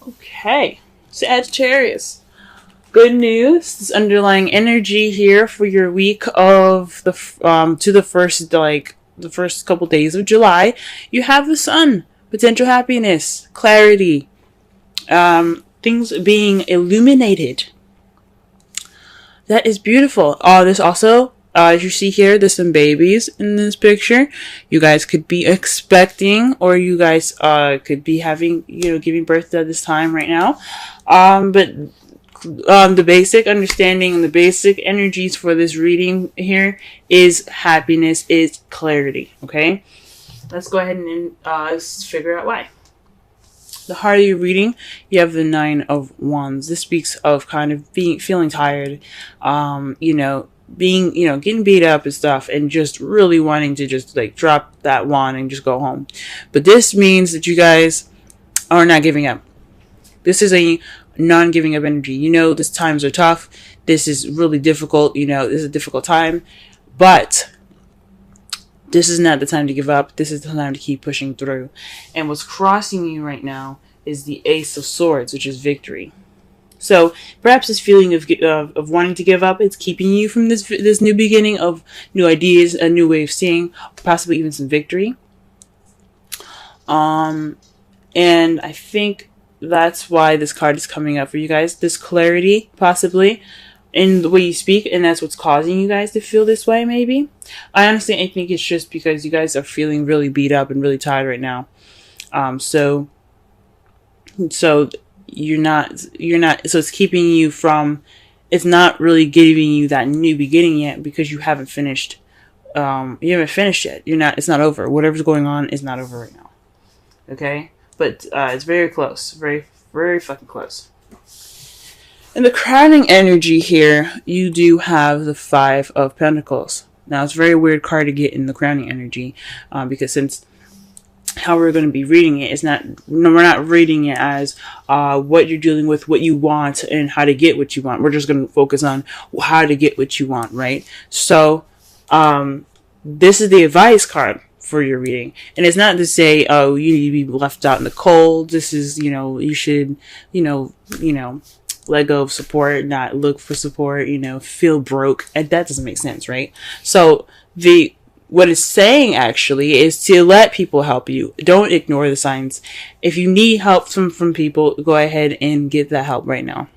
Okay, Sagittarius. Good news. This underlying energy here for your week of the to the first couple days of July. You have the sun, potential happiness, clarity, things being illuminated. That is beautiful. This also, as you see here, there's some babies in this picture. You guys could be expecting, or you guys could be having, giving birth at this time right now. But the basic understanding and the basic energies for this reading here is happiness, is clarity. Okay, let's go ahead and figure out why. The heart of your reading, you have the 9 of Wands. This speaks of kind of feeling tired, getting beat up and stuff, and just really wanting to just like drop that wand and just go home. But this means that you guys are not giving up. This is a non-giving up energy. These times are tough. This is really difficult. This is a difficult time, but this is not the time to give up. This is the time to keep pushing through. And what's crossing you right now is the Ace of Swords, which is victory. So perhaps this feeling of wanting to give up, it's keeping you from this new beginning of new ideas, a new way of seeing, possibly even some victory. And I think that's why this card is coming up for you guys. This clarity, possibly, in the way you speak, and that's what's causing you guys to feel this way, maybe. I think it's just because you guys are feeling really beat up and really tired right now. So you're not, so it's keeping you from, it's not really giving you that new beginning yet because you haven't finished, yet. It's not over. Whatever's going on is not over right now. Okay? But it's very close. Very, very fucking close. In the crowning energy here, you do have the 5 of Pentacles. Now, it's a very weird card to get in the crowning energy, because since how we're going to be reading it is we're not reading it as what you're dealing with, what you want, and how to get what you want. We're just going to focus on how to get what you want, right? So, this is the advice card for your reading. And it's not to say, oh, you need to be left out in the cold. This is, you should, let go of support, not look for support, feel broke. And that doesn't make sense, right? So what it's saying actually is to let people help you. Don't ignore the signs. If you need help from people, go ahead and get that help right now.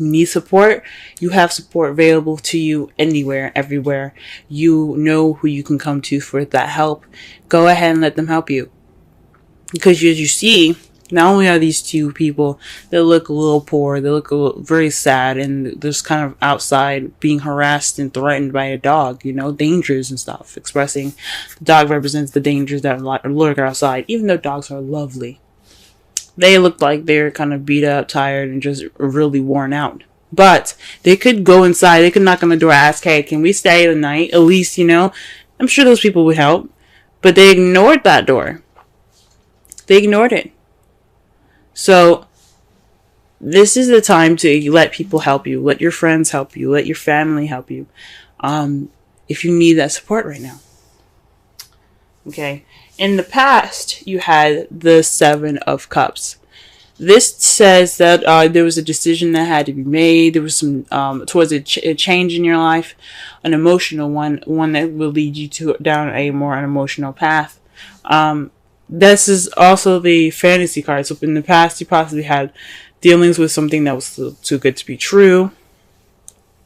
You need support, you have support available to you anywhere, everywhere. You know who you can come to for that help. Go ahead and let them help you. Because as you see, not only are these two people that look a little poor, they look very sad, and they're just kind of outside being harassed and threatened by a dog, dangers and stuff. Expressing the dog represents the dangers that lurk outside, even though dogs are lovely. They look like they're kind of beat up, tired, and just really worn out. But they could go inside. They could knock on the door, ask, hey, can we stay the night? At least, I'm sure those people would help. But they ignored that door. They ignored it. So, this is the time to let people help you. Let your friends help you. Let your family help you. If you need that support right now. Okay. In the past, you had the 7 of Cups. This says that there was a decision that had to be made. There was some towards a change in your life, an emotional one that will lead you down an emotional path. This is also the fantasy card. So in the past, you possibly had dealings with something that was too good to be true.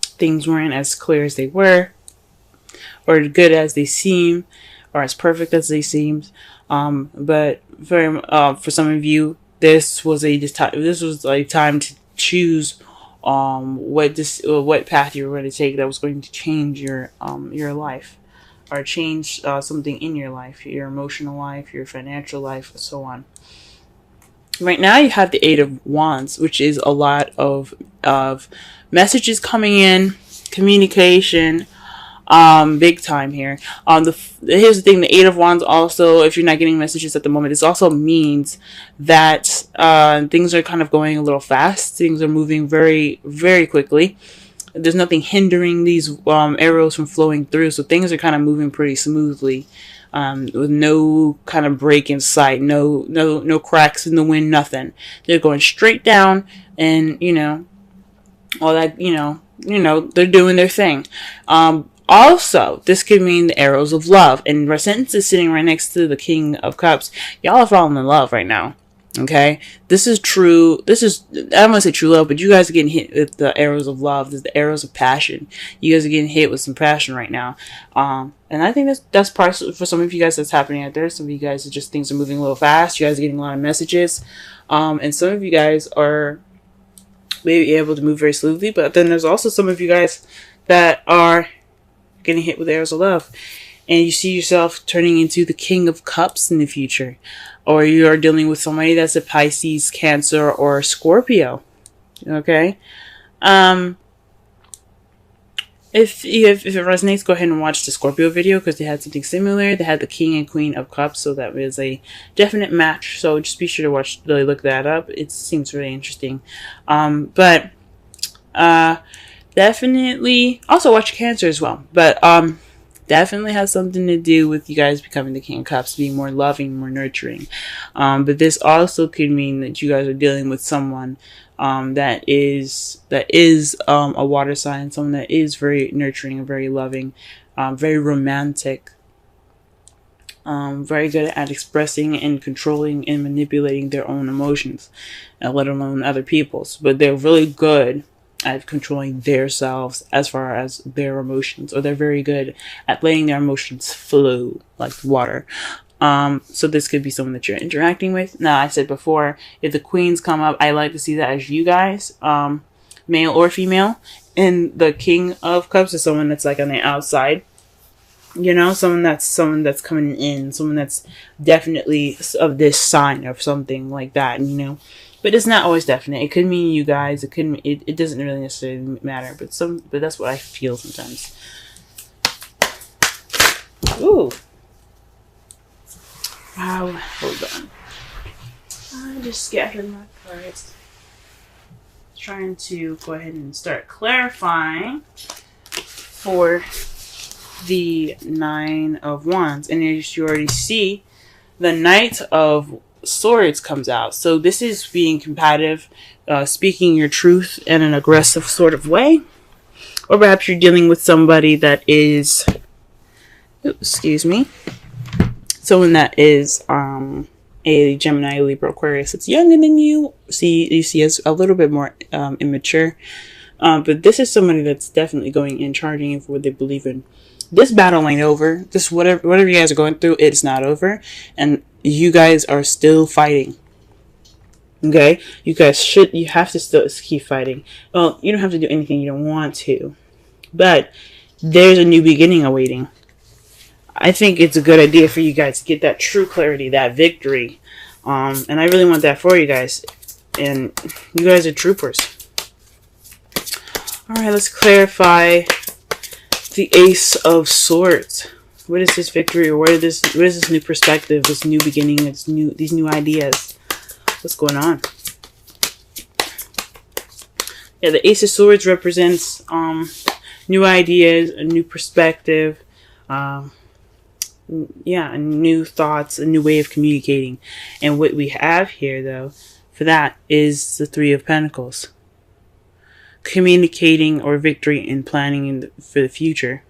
Things weren't as clear as they were, or good as they seem, or as perfect as they seem. But for some of you, this was a time to choose what path you were going to take that was going to change your life, or change something in your life, your emotional life, your financial life, and so on. Right now, you have the 8 of Wands, which is a lot of messages coming in, communication. Big time here. Here's the thing, the 8 of Wands also, if you're not getting messages at the moment, this also means that things are kind of going a little fast. Things are moving very, very quickly. There's nothing hindering these arrows from flowing through, so things are kind of moving pretty smoothly. with no kind of break in sight, no cracks in the wind, nothing. They're going straight down, and all that, they're doing their thing. Also, this could mean the arrows of love, and Since is sitting right next to the King of Cups. Y'all are falling in love right now. Okay, this is true. I don't want to say true love, but you guys are getting hit with the arrows of love. There's the arrows of passion. You guys are getting hit with some passion right now. And I think that's part for some of you guys that's happening out there. Some of you guys things are moving a little fast. You guys are getting a lot of messages. And some of you guys are maybe able to move very smoothly, but then there's also some of you guys that are getting hit with arrows of love. And you see yourself turning into the King of Cups in the future. Or you are dealing with somebody that's a Pisces, Cancer, or Scorpio. Okay? If it resonates, go ahead and watch the Scorpio video because they had something similar. They had the King and Queen of Cups, so that was a definite match. So just be sure to really look that up. It seems really interesting. Definitely also watch Cancer as well. But definitely has something to do with you guys becoming the King of Cups, being more loving, more nurturing. But this also could mean that you guys are dealing with someone that is a water sign, someone that is very nurturing and very loving, very romantic, very good at expressing and controlling and manipulating their own emotions, let alone other people's. But they're really good at controlling themselves as far as their emotions, or they're very good at letting their emotions flow like water. So this could be someone that you're interacting with. Now, I said before, if the queens come up, I like to see that as you guys, male or female. And the King of Cups is someone that's like on the outside. Someone that's coming in, someone that's definitely of this sign or something like that, But it's not always definite. It could mean you guys. It doesn't really necessarily matter. But that's what I feel sometimes. Ooh. Wow. Hold on. I just scattered my cards. Trying to go ahead and start clarifying for the Nine of Wands. And as you already see, the Knight of Swords comes out. So this is being combative, speaking your truth in an aggressive sort of way. Or perhaps you're dealing with somebody that is, someone that is a Gemini, Libra, Aquarius. It's younger than you. You see as a little bit more immature. But this is somebody that's definitely going in, charging in for what they believe in. This battle ain't over. This whatever you guys are going through, it's not over. And you guys are still fighting. Okay? You have to still keep fighting. Well, you don't have to do anything you don't want to. But there's a new beginning awaiting. I think it's a good idea for you guys to get that true clarity, that victory. And I really want that for you guys. And you guys are troopers. Alright, let's clarify the Ace of Swords. What is this victory, or what is this new perspective, this new beginning, these new ideas? What's going on? Yeah, the Ace of Swords represents new ideas, a new perspective, new thoughts, a new way of communicating. And what we have here, though, for that is the Three of Pentacles. Communicating or victory and planning for the future.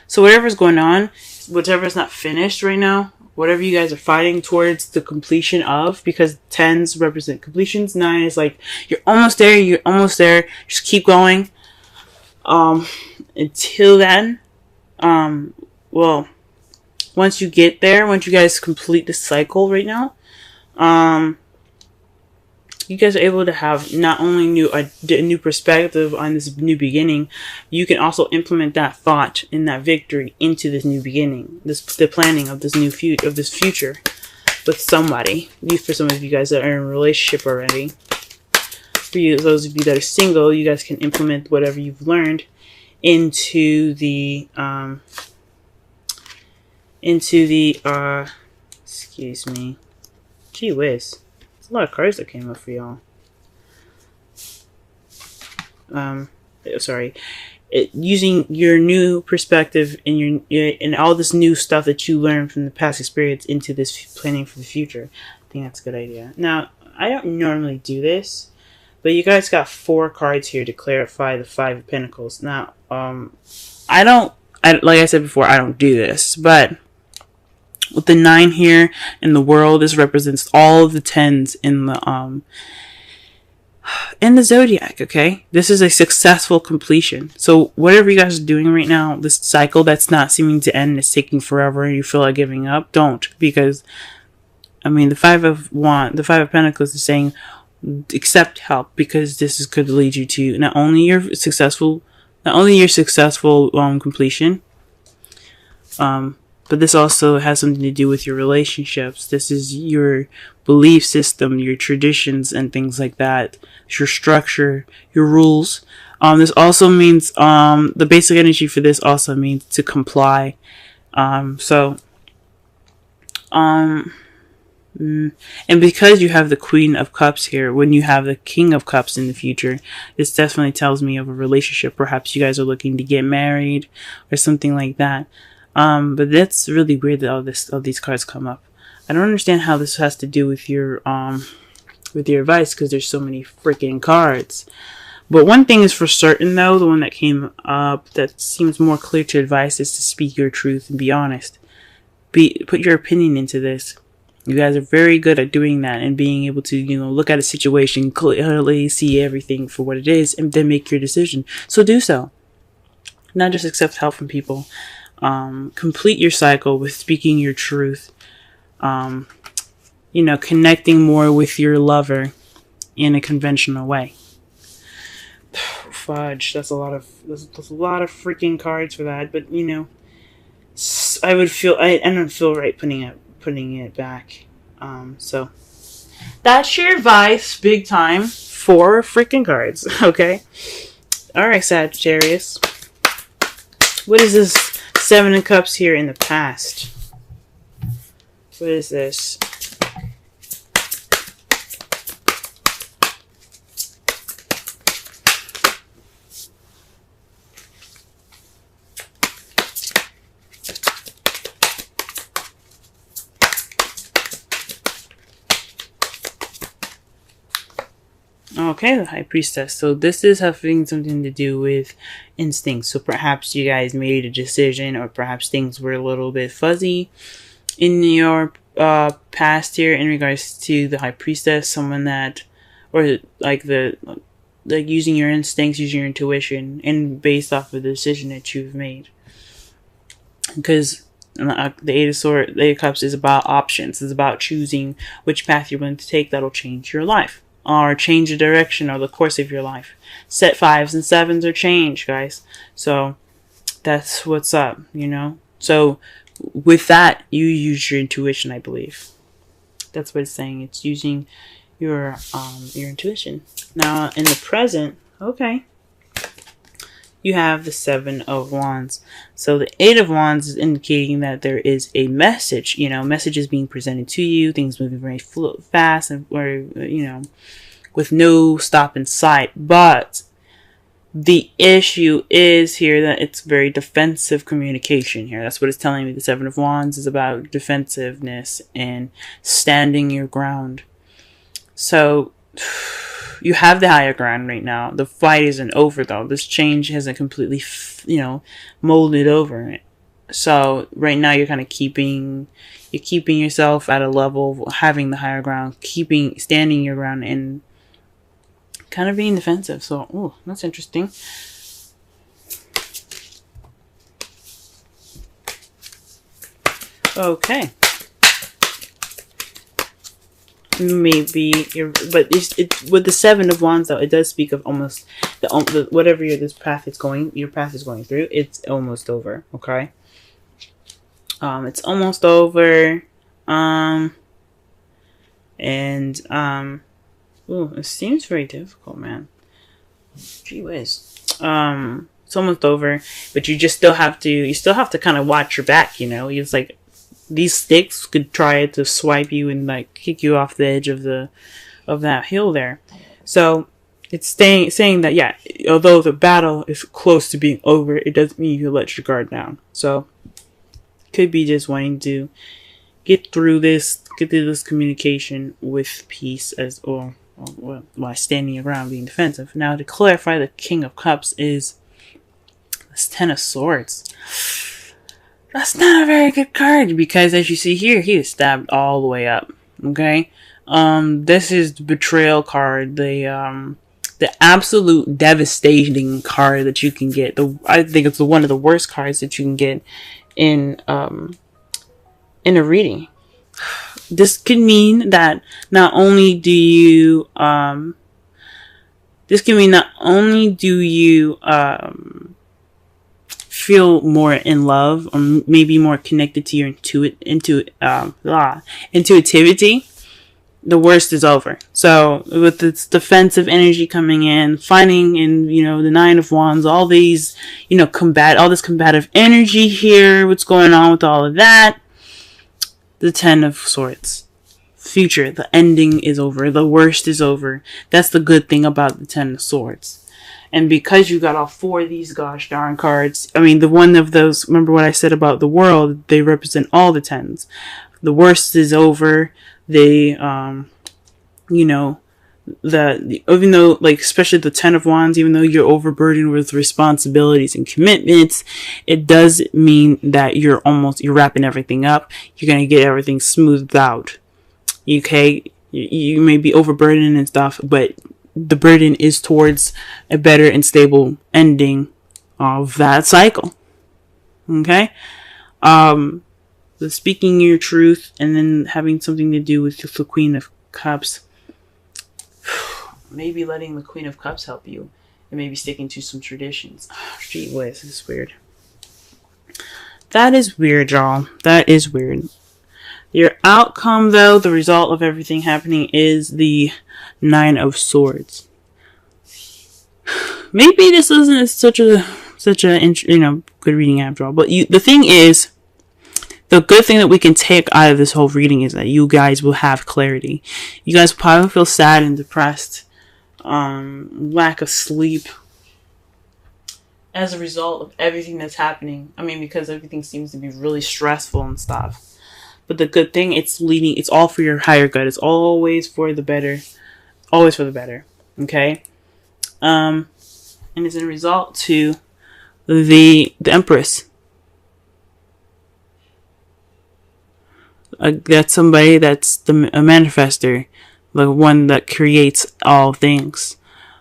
So whatever's going on, whatever's not finished right now, whatever you guys are fighting towards the completion of, because 10s represent completions, 9 is like, you're almost there, just keep going. Until then, well, once you get there, once you guys complete the cycle right now, you guys are able to have not only a new perspective on this new beginning, you can also implement that thought and that victory into this new beginning, the planning of this new future with somebody. For some of you guys that are in a relationship already, for you, those of you that are single, you guys can implement whatever you've learned into the excuse me, gee whiz. A lot of cards that came up for y'all. Sorry. using your new perspective and and all this new stuff that you learned from the past experience into this planning for the future. I think that's a good idea. Now, I don't normally do this, but you guys got 4 cards here to clarify the 5 of Pentacles. Now, like I said before, I don't do this, but with the 9 here in the world, this represents all of the 10s in the zodiac. Okay, this is a successful completion. So whatever you guys are doing right now, this cycle that's not seeming to end, is taking forever, and you feel like giving up, don't, because I mean the 5 of Pentacles is saying accept help, because this could lead you to not only your successful completion, but this also has something to do with your relationships. This is your belief system, your traditions, and things like that. Your structure, your rules. This also means, the basic energy for this also means to comply. And because you have the Queen of Cups here, when you have the King of Cups in the future, this definitely tells me of a relationship. Perhaps you guys are looking to get married or something like that. But that's really weird that all these cards come up. I don't understand how this has to do with your advice, because there's so many freaking cards. But one thing is for certain, though, the one that came up that seems more clear to advice is to speak your truth and be honest. Put your opinion into this. You guys are very good at doing that and being able to, look at a situation clearly, see everything for what it is, and then make your decision. So do so. Not just accept help from people. Complete your cycle with speaking your truth. Connecting more with your lover in a conventional way. Fudge, that's a lot of freaking cards for that. But I don't feel right putting it back. So that's your advice, big time, 4 freaking cards. Okay. All right, Sagittarius. What is this 7 of Cups here in the past? What is this? Okay, the High Priestess. So this is having something to do with instincts. So perhaps you guys made a decision, or perhaps things were a little bit fuzzy in your past here in regards to the High Priestess. Someone that, or like using your instincts, using your intuition, and based off of the decision that you've made. Because the Eight of Cups is about options. It's about choosing which path you're going to take that'll change your life, or change the direction or the course of your life. Set 5s and 7s are change, guys. So that's what's up, So with that, you use your intuition, I believe. That's what it's saying. It's using your intuition. Now in the present, okay, you have the 7 of Wands. So the 8 of Wands is indicating that there is a message, messages being presented to you, things moving very fast, and with no stop in sight. But the issue is here that it's very defensive communication here. That's what it's telling me. The 7 of Wands is about defensiveness and standing your ground. So you have the higher ground right now. The fight isn't over, though. This change hasn't completely, molded over it. So right now you're kind of keeping yourself at a level of having the higher ground, standing your ground, and kind of being defensive. So, that's interesting. Okay. Maybe but with the 7 of Wands, though, it does speak of almost whatever your path is going through. It's almost over. Okay. It's almost over. It seems very difficult, man. Gee whiz. It's almost over, but you still have to kind of watch your back. It's like these sticks could try to swipe you and kick you off the edge of that hill there. So It's saying that, yeah, although the battle is close to being over, it doesn't mean you let your guard down. So, could be just wanting to get through this communication with peace or while standing around being defensive. Now, to clarify, the King of Cups is this Ten of Swords. That's not a very good card because, as you see here, he is stabbed all the way up. Okay, this is the betrayal card. The absolute devastating card that you can get. I think it's one of the worst cards that you can get in a reading. This could mean that not only do you feel more in love, or maybe more connected to your intuitivity. The worst is over. So with this defensive energy coming in, finding in, the Nine of Wands, all these, all this combative energy here, what's going on with all of that? The Ten of Swords. Future, the ending is over. The worst is over. That's the good thing about the Ten of Swords. And because you got all four of these gosh darn cards, the one of those, remember what I said about the world, they represent all the tens. The worst is over. They, even though, especially the Ten of Wands, even though you're overburdened with responsibilities and commitments, it does mean that you're wrapping everything up. You're going to get everything smoothed out. Okay? You may be overburdened and stuff, but the burden is towards a better and stable ending of that cycle. Okay? The speaking your truth and then having something to do with the Queen of Cups. Maybe letting the Queen of Cups help you. And maybe sticking to some traditions. Oh, gee whiz, this is weird. That is weird, y'all. That is weird. Your outcome, though, the result of everything happening is the Nine of Swords. Maybe this isn't such a good reading after all. But the thing is, the good thing that we can take out of this whole reading is that you guys will have clarity. You guys will probably feel sad and depressed, lack of sleep, as a result of everything that's happening. Because everything seems to be really stressful and stuff. But the good thing, it's all for your higher good. It's always for the better. Always for the better. Okay? And it's a result to the Empress. That's somebody that's a manifester. The one that creates all things.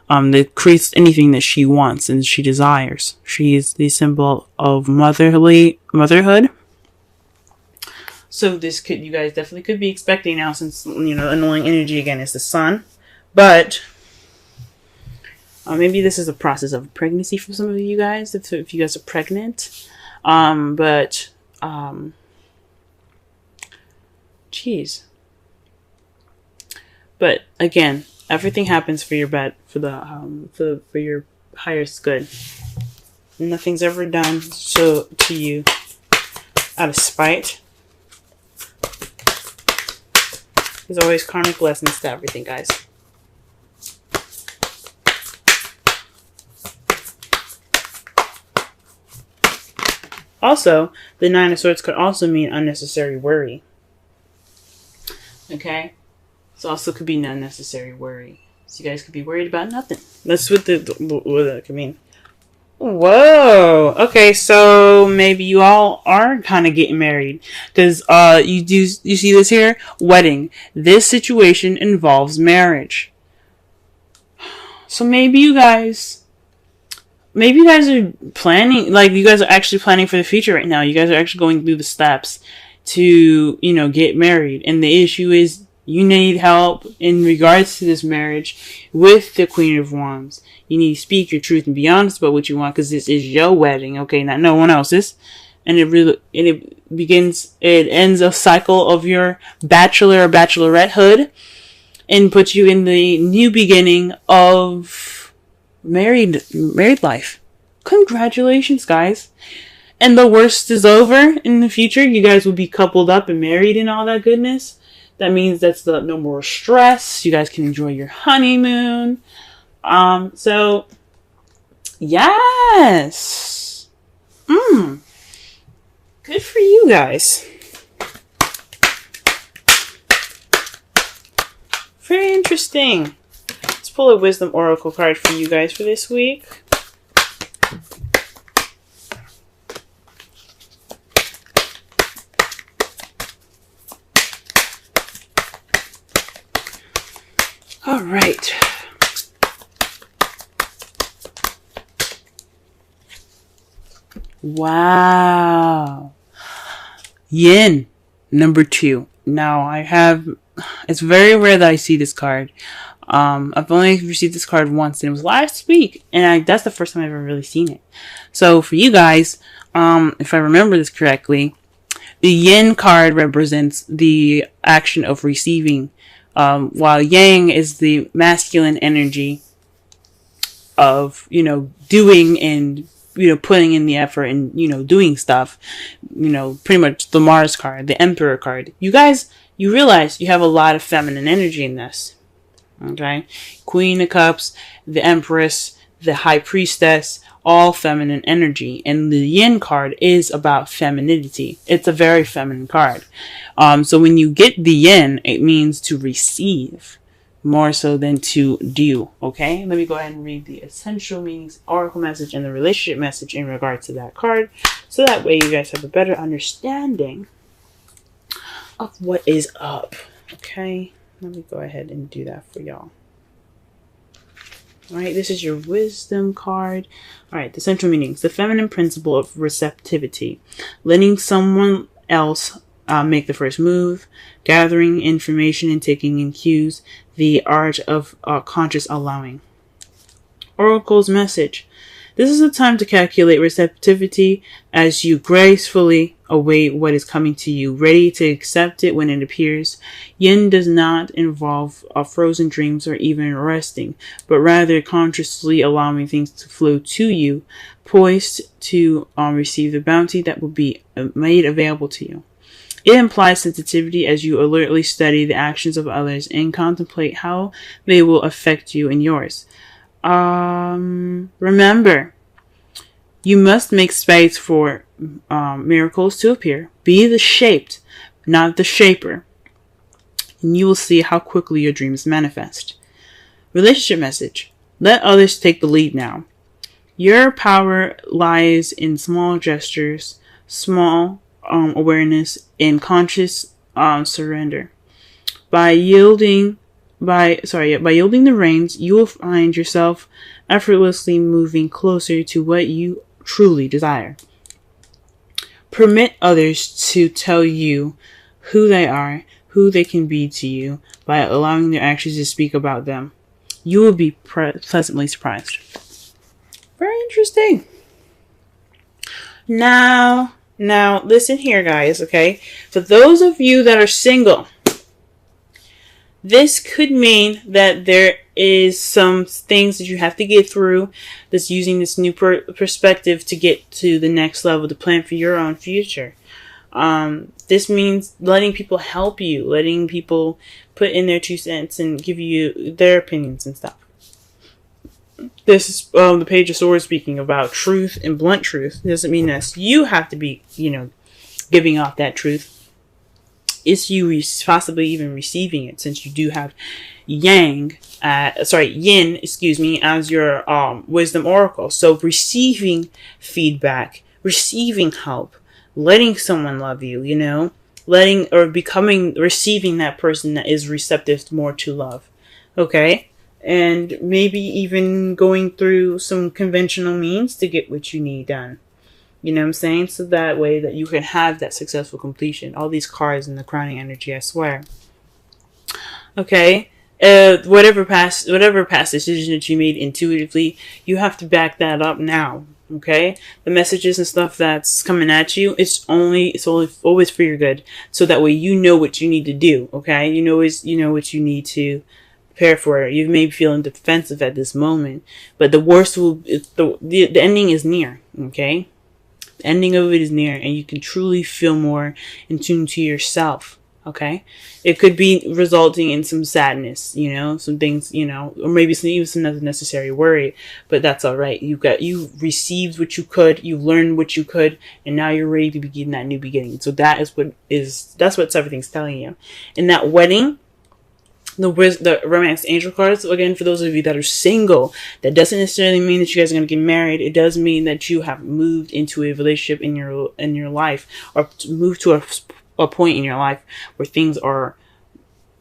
That creates anything that she wants and she desires. She is the symbol of motherhood. So you guys definitely could be expecting now, since, annoying energy again is the Sun. But maybe this is a process of pregnancy for some of you guys, if you guys are pregnant. But again, everything happens for your for your highest good. Nothing's ever done to you out of spite. There's always karmic lessons to everything, guys. Also, the Nine of Swords could also mean unnecessary worry. Okay? It also could be an unnecessary worry. So you guys could be worried about nothing. That's what that could mean. Whoa. Okay, so maybe you all are kind of getting married. Because you see this here? Wedding. This situation involves marriage. So maybe you guys are planning, you guys are actually planning for the future right now. You guys are actually going through the steps to, get married. And the issue is you need help in regards to this marriage with the Queen of Wands. You need to speak your truth and be honest about what you want, because this is your wedding, okay, not no one else's. And it ends a cycle of your bachelor or bachelorettehood and puts you in the new beginning of married life. Congratulations, guys. And the worst is over. In the future, you guys will be coupled up and married and all that goodness. That means no more stress. You guys can enjoy your honeymoon. So yes. Good for you guys. Very interesting. Let's pull a wisdom oracle card for you guys for this week. All right. Wow. Yin, number 2. Now, it's very rare that I see this card. I've only received this card once, and it was last week, and that's the first time I've ever really seen it. So, for you guys, if I remember this correctly, the Yin card represents the action of receiving, while Yang is the masculine energy of, doing and, putting in the effort and, doing stuff. Pretty much the Mars card, the Emperor card. You guys, you realize you have a lot of feminine energy in this. Okay? Queen of Cups, the Empress, the High Priestess, all feminine energy. And the Yin card is about femininity. It's a very feminine card. So when you get the Yin, it means to receive more so than to do. Okay? Let me go ahead and read the essential meanings, oracle message, and the relationship message in regards to that card. So that way you guys have a better understanding of what is up. Okay? Let me go ahead and do that for y'all. Alright, this is your wisdom card. Alright, the central meanings. The feminine principle of receptivity. Letting someone else make the first move. Gathering information and taking in cues. The art of conscious allowing. Oracle's message. This is a time to calculate receptivity as you gracefully await what is coming to you, ready to accept it when it appears. Yin does not involve frozen dreams or even resting, but rather consciously allowing things to flow to you, poised to receive the bounty that will be made available to you. It implies sensitivity as you alertly study the actions of others and contemplate how they will affect you and yours. Remember, you must make space for miracles to appear. Be the shaped, not the shaper. And you will see how quickly your dreams manifest. Relationship message. Let others take the lead now. Your power lies in small gestures, small awareness, and conscious surrender. By yielding the reins, you will find yourself effortlessly moving closer to what you truly desire. Permit others to tell you who they are, who they can be to you, by allowing their actions to speak about them. You will be pleasantly surprised. Very interesting. Now, listen here, guys, okay? For those of you that are single, this could mean that there is some things that you have to get through that's using this new perspective to get to the next level, to plan for your own future. This means letting people help you, letting people put in their 2 cents and give you their opinions and stuff. This is the Page of Swords speaking about truth and blunt truth. It doesn't mean that you have to be, giving off that truth. It's you possibly even receiving it, since you do have Yin, as your wisdom oracle. So receiving feedback, receiving help, letting someone love you, receiving that person that is receptive more to love. Okay? And maybe even going through some conventional means to get what you need done. You know what I'm saying? So that way that you can have that successful completion. All these cards in the crowning energy, I swear. Okay? Whatever past decision that you made intuitively, you have to back that up now. Okay? The messages and stuff that's coming at you, it's always for your good. So that way you know what you need to do. Okay? You know what you need to prepare for. You may be feeling defensive at this moment, but the worst the ending is near. Okay? The ending of it is near, and you can truly feel more in tune to yourself. Okay, it could be resulting in some sadness, you know, some things, you know, or maybe even some unnecessary worry, but that's all right. You received what you could, you learned what you could, and now you're ready to begin that new beginning. So that's what everything's telling you. In that wedding, the romance angel cards, again, for those of you that are single, that doesn't necessarily mean that you guys are going to get married. It does mean that you have moved into a relationship in your life, or moved to a point in your life where things are,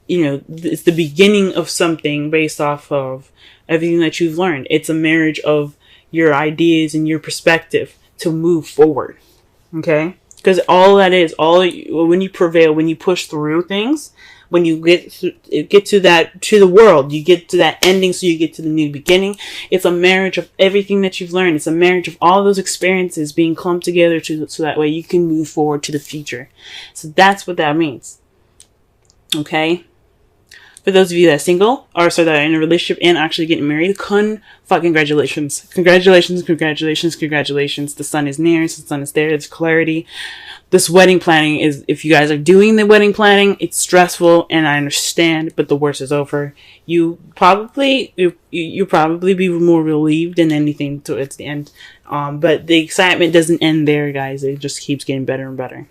you know, it's the beginning of something based off of everything that you've learned. It's a marriage of your ideas and your perspective to move forward. Okay? Because all that is, when you prevail, when you push through things, when you get to the world, you get to that ending, so you get to the new beginning. It's a marriage of everything that you've learned. It's a marriage of all those experiences being clumped together so that way you can move forward to the future. So that's what that means. Okay? For those of you that are single, or so that are in a relationship and actually getting married, congratulations. Congratulations, congratulations, congratulations. The sun is near, the sun is there, there's clarity. This wedding planning is, if you guys are doing the wedding planning, it's stressful, and I understand, but the worst is over. You probably be more relieved than anything towards the end. But the excitement doesn't end there, guys. It just keeps getting better and better.